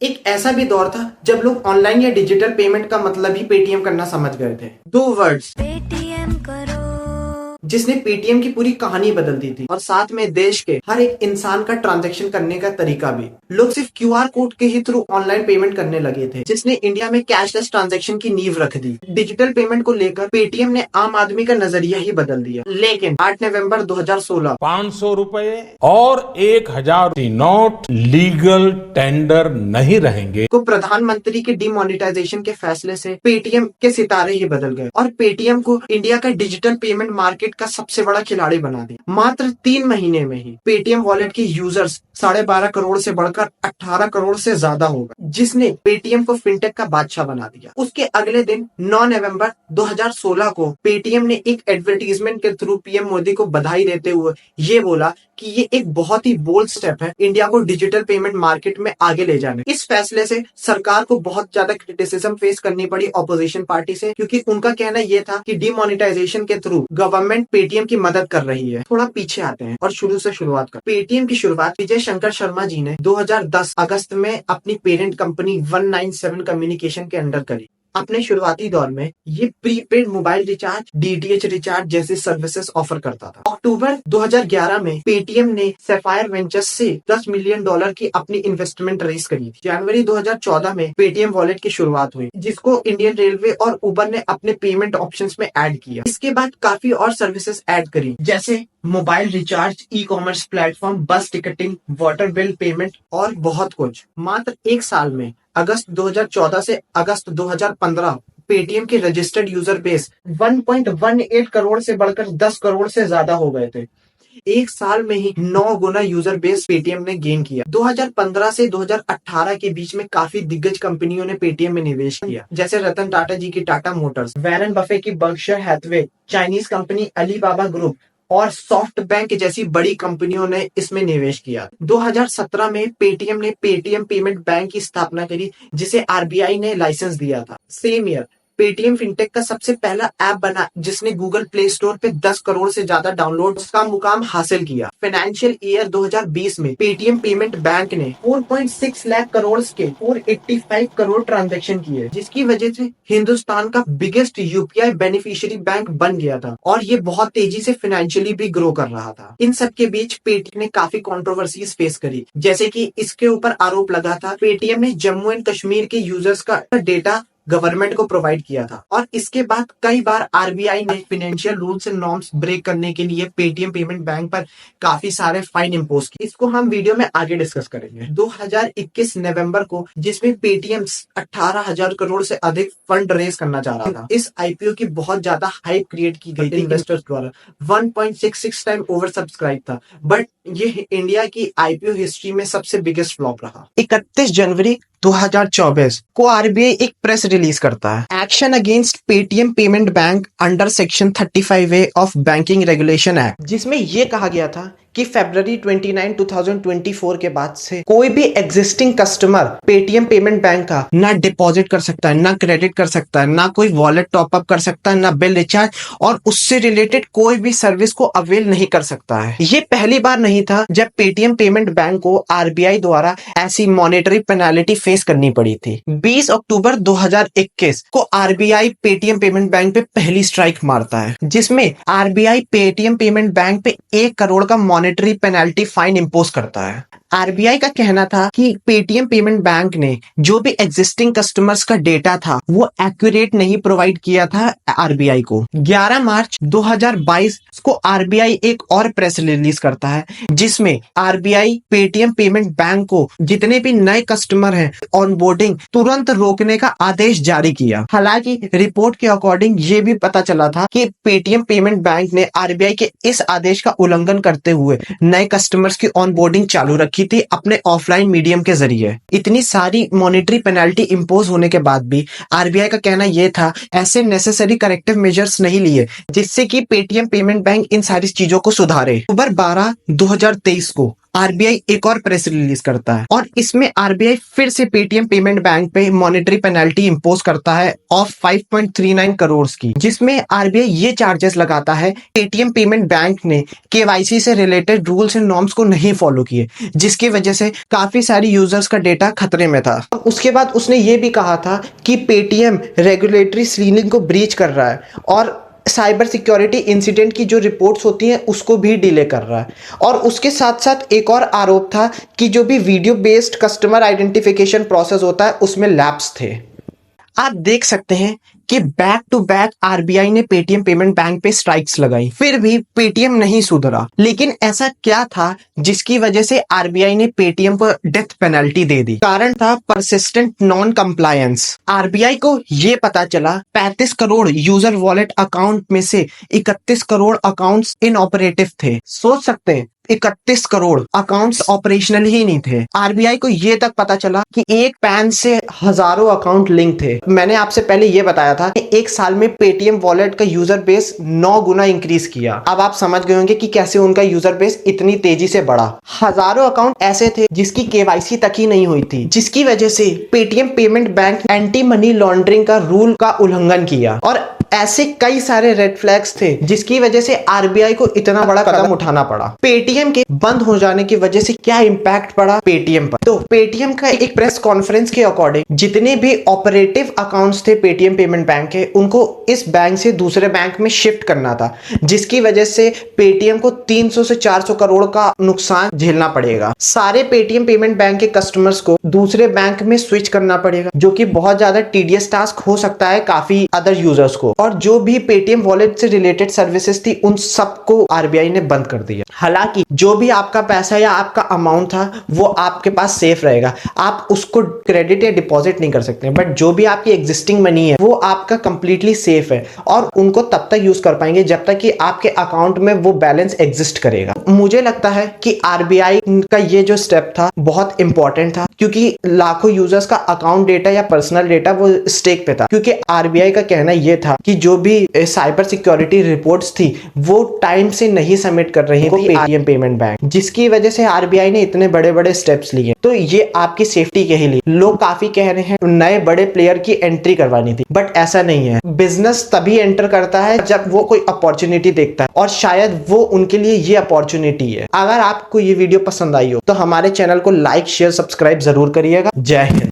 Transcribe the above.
एक ऐसा भी दौर था जब लोग ऑनलाइन या डिजिटल पेमेंट का मतलब ही पेटीएम करना समझ गए थे। दो वर्ड्स पेटीएम करो। जिसने पेटीएम की पूरी कहानी बदल दी थी और साथ में देश के हर एक इंसान का ट्रांजैक्शन करने का तरीका भी। लोग सिर्फ क्यूआर कोड के ही थ्रू ऑनलाइन पेमेंट करने लगे थे, जिसने इंडिया में कैशलेस ट्रांजैक्शन की नींव रख दी। डिजिटल पेमेंट को लेकर पेटीएम ने आम आदमी का नजरिया ही बदल दिया। लेकिन 8 नवंबर 2016 ₹500 और 1000 नोट लीगल टेंडर नहीं रहेंगे को प्रधानमंत्री के डिमोनेटाइजेशन के फैसले से पेटीएम के सितारे ही बदल गए और पेटीएम को इंडिया का डिजिटल पेमेंट मार्केट का सबसे बड़ा खिलाड़ी बना दिया। मात्र 3 महीने में ही पेटीएम वॉलेट के यूजर्स 12.5 करोड़ से बढ़कर 18 करोड़ से ज्यादा हो गए, जिसने पेटीएम को फिनटेक का बादशाह बना दिया। उसके अगले दिन 9 नवंबर 2016 को पेटीएम ने एक एडवर्टीजमेंट के थ्रू पीएम मोदी को बधाई देते हुए ये बोला कि ये एक बहुत ही बोल्ड स्टेप है इंडिया को डिजिटल पेमेंट मार्केट में आगे ले जाने। इस फैसले से सरकार को बहुत ज्यादा क्रिटिसिज्म फेस करनी पड़ी ऑपोजिशन पार्टी से, क्योंकि उनका कहना ये था कि डिमोनेटाइजेशन के थ्रू गवर्नमेंट पेटीएम की मदद कर रही है। थोड़ा पीछे आते हैं और शुरू से शुरुआत कर। पेटीएम की शुरुआत विजय शंकर शर्मा जी ने 2010 अगस्त में अपनी पेरेंट कंपनी 197 कम्युनिकेशन के अंडर करी। अपने शुरुआती दौर में ये prepaid mobile recharge, DTH recharge जैसे सर्विसेज ऑफर करता था। अक्टूबर 2011 में पेटीएम ने सैफायर वेंचर्स से $10 मिलियन की अपनी इन्वेस्टमेंट रेज करी थी। जनवरी 2014 में पेटीएम वॉलेट की शुरुआत हुई, जिसको इंडियन रेलवे और उबर ने अपने पेमेंट ऑप्शंस में ऐड किया। इसके बाद काफी और सर्विसेज ऐड करी, जैसे mobile recharge, e commerce platform, बस टिकटिंग, वाटर बिल पेमेंट और बहुत कुछ। मात्र एक साल में अगस्त 2014 से अगस्त 2015 पेटीएम के रजिस्टर्ड यूजर बेस 1.18 करोड़ से बढ़कर 10 करोड़ से ज्यादा हो गए थे। एक साल में ही 9 गुना यूजर बेस पेटीएम ने गेन किया। 2015 से 2018 के बीच में काफी दिग्गज कंपनियों ने पेटीएम में निवेश किया, जैसे रतन टाटा जी की टाटा मोटर्स, वैरन बफे की Berkshire Hathaway, Chinese company Alibaba group और सॉफ्ट बैंक जैसी बड़ी कंपनियों ने इसमें निवेश किया। 2017 में पेटीएम ने पेटीएम पेमेंट बैंक की स्थापना करी, जिसे आरबीआई ने लाइसेंस दिया था। सेम ईयर पेटीएम फिनटेक का सबसे पहला ऐप बना, जिसने गूगल प्ले स्टोर पे 10 करोड़ से ज्यादा डाउनलोड्स का मुकाम हासिल किया। फाइनेंशियल ईयर 2020 में पेटीएम पेमेंट बैंक ने 4.6 लाख करोड़ के 485 करोड़ ट्रांजैक्शन किए, जिसकी वजह से हिंदुस्तान का बिगेस्ट यूपीआई बेनिफिशियरी बैंक बन गया था और ये बहुत तेजी से फाइनेंशियली भी ग्रो कर रहा था। इन सब के बीच पेटीएम ने काफी कंट्रोवर्सीज फेस करी, जैसे कि इसके ऊपर आरोप लगा था पेटीएम ने जम्मू एंड कश्मीर के यूजर्स का डेटा गवर्नमेंट को प्रोवाइड किया था। और इसके बाद कई बार आरबीआई ने financial rules and norms break करने के लिए पेटीएम पेमेंट बैंक पर काफी सारे फाइन इम्पोज किए। इसको हम वीडियो में आगे डिस्कस करेंगे। 2021 नवंबर को, जिसमें पेटीएम 18,000 करोड़ से अधिक फंड रेज करना चाह रहा था, इस आईपीओ की बहुत ज्यादा हाइप क्रिएट की गई थी इन्वेस्टर्स द्वारा। 1.66 टाइम ओवर सब्सक्राइब था, बट ये इंडिया की आईपीओ हिस्ट्री में सबसे बिगेस्ट फ्लॉप रहा। 31 जनवरी 2024 को आरबीआई एक प्रेस रिलीज करता है, action against Paytm payment bank under section 35A of banking regulation act, जिसमें यह कहा गया था कि फरवरी 29, 2024 के बाद से कोई भी existing customer Paytm payment bank का ना डिपॉजिट कर सकता है, ना क्रेडिट कर सकता है, ना कोई वॉलेट टॉपअप कर सकता है, ना बिल रिचार्ज और उससे रिलेटेड कोई भी सर्विस को अवेल नहीं कर सकता है। ये पहली बार नहीं था जब पेटीएम पेमेंट बैंक को आरबीआई द्वारा ऐसी मॉनेटरी पेनाल्टी फेस करनी पड़ी थी। 20 अक्टूबर 2021 को आरबीआई पेटीएम पेमेंट बैंक पे पहली स्ट्राइक मारता है, जिसमें आरबीआई पेटीएम पेमेंट बैंक पे 1 करोड़ का मॉनेटरी पेनाल्टी फाइन इंपोज करता है। आरबीआई का कहना था कि पेटीएम पेमेंट बैंक ने जो भी एग्जिस्टिंग कस्टमर्स का डेटा था वो एक्यूरेट नहीं प्रोवाइड किया था आरबीआई को। 11 मार्च 2022 को आरबीआई एक और प्रेस रिलीज करता है, जिसमें आरबीआई पेटीएम पेमेंट बैंक को जितने भी नए कस्टमर हैं ऑनबोर्डिंग तुरंत रोकने का आदेश जारी किया। हालांकि रिपोर्ट के अकॉर्डिंग ये भी पता चला था कि पेटीएम पेमेंट बैंक ने आरबीआई के इस आदेश का उल्लंघन करते हुए नए कस्टमर्स की ऑनबोर्डिंग चालू रखी थी अपने ऑफलाइन मीडियम के जरिए। इतनी सारी मॉनेटरी पेनाल्टी इंपोज होने के बाद भी आरबीआई का कहना यह था ऐसे नेसेसरी करेक्टिव मेजर्स नहीं लिए जिससे कि पेटीएम पेमेंट बैंक इन सारी चीजों को सुधारे। अक्टूबर 12, 2023 को आरबीआई एक और प्रेस रिलीज करता है और इसमें आरबीआई फिर से पेटीएम पेमेंट बैंक पे मॉनेटरी पेनल्टी इंपोज करता है ऑफ 5.39 करोड़ की, जिसमें आरबीआई ये चार्जेस लगाता है पेटीएम पेमेंट बैंक ने केवाईसी से रिलेटेड रूल्स एंड नॉर्म्स को नहीं फॉलो किए, जिसकी वजह से काफी सारी यूजर्स का डेटा खतरे में था। उसके बाद उसने ये भी कहा था कि पेटीएम रेगुलेटरी सीलिंग को ब्रीच कर रहा है और साइबर सिक्योरिटी इंसिडेंट की जो रिपोर्ट्स होती हैं उसको भी डिले कर रहा है। और उसके साथ साथ एक और आरोप था कि जो भी video based customer identification process होता है उसमें लैप्स थे। आप देख सकते हैं कि बैक टू बैक आरबीआई ने पेटीएम पेमेंट बैंक पे स्ट्राइक्स लगाई, फिर भी पेटीएम नहीं सुधरा। लेकिन ऐसा क्या था जिसकी वजह से आरबीआई ने पेटीएम को डेथ पेनल्टी दे दी? कारण था परसिस्टेंट नॉन कंप्लायंस। आरबीआई को ये पता चला 35 करोड़ यूजर वॉलेट अकाउंट में से 31 करोड़ अकाउंट्स इनऑपरेटिव थे। सोच सकते हैं 31 करोड़ अकाउंट्स ऑपरेशनल ही नहीं थे। आरबीआई को ये तक पता चला कि एक पैन से हजारों अकाउंट लिंक थे। मैंने आपसे पहले ये बताया था कि एक साल में पेटीएम वॉलेट का यूजर बेस 9 गुना इंक्रीज किया। अब आप समझ गए होंगे कि कैसे उनका यूजर बेस इतनी तेजी से बढ़ा। हजारों अकाउंट ऐसे थे जिसकी केवाईसी तक ही नहीं हुई थी, जिसकी वजह से Paytm payment bank anti money laundering का रूल का उल्लंघन किया। और ऐसे कई सारे रेड फ्लैग्स थे जिसकी वजह से आरबीआई को इतना बड़ा कदम उठाना पड़ा। पेटीएम के बंद हो जाने की वजह से क्या इंपैक्ट पड़ा पेटीएम पर? तो पेटीएम का एक प्रेस कॉन्फ्रेंस के अकॉर्डिंग जितने भी ऑपरेटिव अकाउंट्स थे पेटीएम पेमेंट बैंक के, उनको इस बैंक से दूसरे बैंक में शिफ्ट करना था, जिसकी वजह से पेटीएम को 300 से 400 करोड़ का नुकसान झेलना पड़ेगा। सारे पेटीएम पेमेंट बैंक के कस्टमर्स को दूसरे बैंक में स्विच करना पड़ेगा, जो कि बहुत ज्यादा टीडियस टास्क हो सकता है काफी अदर यूजर्स को। और जो भी पेटीएम वॉलेट से रिलेटेड सर्विसेज थी उन सबको आरबीआई ने बंद कर दिया। हालांकि जो भी आपका पैसा या आपका अमाउंट था वो आपके पास सेफ रहेगा, आप उसको क्रेडिट या डिपॉजिट नहीं कर सकते, बट जो भी आपकी एग्जिस्टिंग मनी है वो आपका कंप्लीटली सेफ है और उनको तब तक यूज कर पाएंगे जब तक कि आपके अकाउंट में वो बैलेंस एग्जिस्ट करेगा। मुझे लगता है कि आरबीआई का ये जो स्टेप था बहुत इंपॉर्टेंट था, क्योंकि लाखों यूजर्स का अकाउंट डेटा या पर्सनल डेटा वो स्टेक पे था। क्योंकि आरबीआई का कहना ये था कि जो भी साइबर सिक्योरिटी रिपोर्ट्स थी वो टाइम से नहीं सबमिट कर रही थी पेटीएम पेमेंट बैंक, जिसकी वजह से आरबीआई ने इतने बड़े बड़े स्टेप्स लिए। तो ये आपकी सेफ्टी के लिए लोग काफी कह रहे हैं नए बड़े प्लेयर की एंट्री करवानी थी, बट ऐसा नहीं है। बिजनेस तभी एंटर करता है जब वो कोई अपॉर्चुनिटी देखता है और शायद वो उनके लिए ये अपॉर्चुनिटी है। अगर आपको ये वीडियो पसंद आई हो तो हमारे चैनल को लाइक शेयर सब्सक्राइब जरूर करिएगा। जय हिंद।